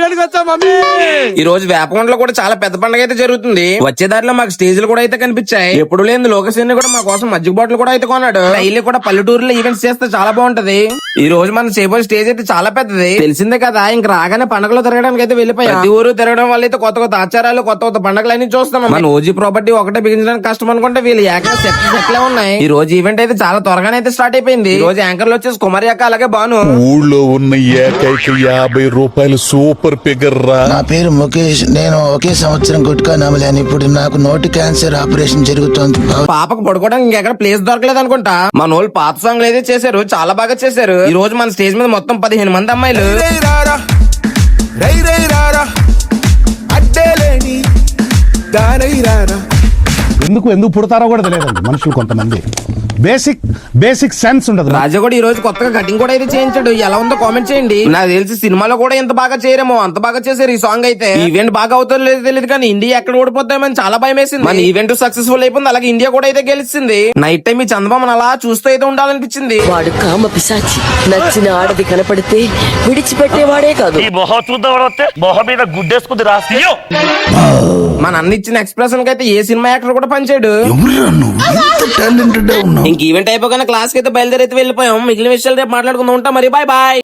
చేయడానికి వచ్చా మమ్మీ. ఈ రోజు వేపకొండలో కూడా చాలా పెద్ద పండుగ అయితే జరుగుతుంది. వచ్చే దారిలో మాకు స్టేజ్లు కూడా అయితే కనిపించాయి. ఎప్పుడు లేని లోకేష్ కూడా మా కోసం మజ్జిగ బాటిల్ కూడా అయితే కొన్నాడు. డైలీ కూడా పల్లెటూరులో ఈవెంట్స్ చేస్తే చాలా బాగుంటది. ఈ రోజు మన చేయబోయే స్టేజ్ అయితే చాలా పెద్దది, తెలిసిందే కదా. ఇంక రాగానే పండుగలో తిరగడానికి అయితే వెళ్ళిపోయాం. ప్రతి ఊరు తిరగడం వల్ల అయితే కొత్త కొత్త ఆచారాలు, కొత్త కొత్త పండుగలు అన్ని చూస్తాం. మన ఓజీ ప్రాపర్టీ ఒకటే బిగించడానికి కష్టం అనుకుంటే వీళ్ళు ఏకంగా సెట్లే ఉన్నాయి. ఈ రోజు ఈవెంట్ అయితే చాలా త్వరగానే అయితే స్టార్ట్ అయిపోయింది. ఈ రోజు యాంకర్లు వచ్చేసి కుమారి అక్క, అలాగే బాను. ఊళ్ళో ఉన్న ఏకైక 50 రూపాయలు సూపర్ ఫిగర్ రా. నా పేరు ముఖేష్. నేను ఒకే సంవత్సరం గుట్కా నమ్మలేను. ఇప్పుడు నాకు నోటి క్యాన్సర్ ఆపరేషన్ జరుగుతోంది. పాపకు పడుకోవడానికి ఇంకెక్కడ ప్లేస్ దొరకలేదు అనుకుంటా. మన వాళ్ళు పాత సాంగ్లు అయితే చేశారు, చాలా బాగా చేశారు. ఈ రోజు మన స్టేజ్ మీద మొత్తం 15 మంది అమ్మాయిలు. ఎందుకు పుడతారో కూడా తెలియదండి మనుషులు కొంతమంది. బేసిక్ సెన్స్ ఉండదు. రాజా కూడా ఈ రోజు కొత్తగా కటింగ్ కూడా అయితే చేయించాడు. ఎలా ఉందో కామెంట్ చేయండి. నాకు తెలిసి సినిమాలో కూడా ఎంత బాగా చేయరేమో అంత బాగా చేశారు ఈ సాంగ్ అయితే. ఈవెంట్ బాగా అవుతుందో లేదో తెలియదు కానీ ఇండియా ఎక్కడ ఓడిపోతామని చాలా భయం వేసింది. మన ఈవెంట్ సక్సెస్ఫుల్ అయిపోయింది, అలాగే ఇండియా కూడా అయితే గెలిచింది. నైట్ టైం ఈ చందమామని అలా చూస్తూ అయితే ఉండాలనిపించింది. వాడు కామ పిశాచి. నచ్చిన ఆడది కనపడితే విడిచిపెట్టేవాడే కాదు. ఈ మొహం చూద్దాం మొహం మీద గుడ్డేసుకుంది రాసి. మన అన్ని ఇచ్చిన ఎక్స్ప్రెషన్ కి అయితే ఏ సినిమా యాక్టర్ కూడా పనిచేయడు. ఇంక ఈవెంట్ అయిపోగానే క్లాస్ కి అయితే బయలుదేరి అయితే వెళ్ళిపోయాం. మిగిలిన విషయాలు రేపు మాట్లాడుకుందాం. ఉంటాం మరి. Bye bye.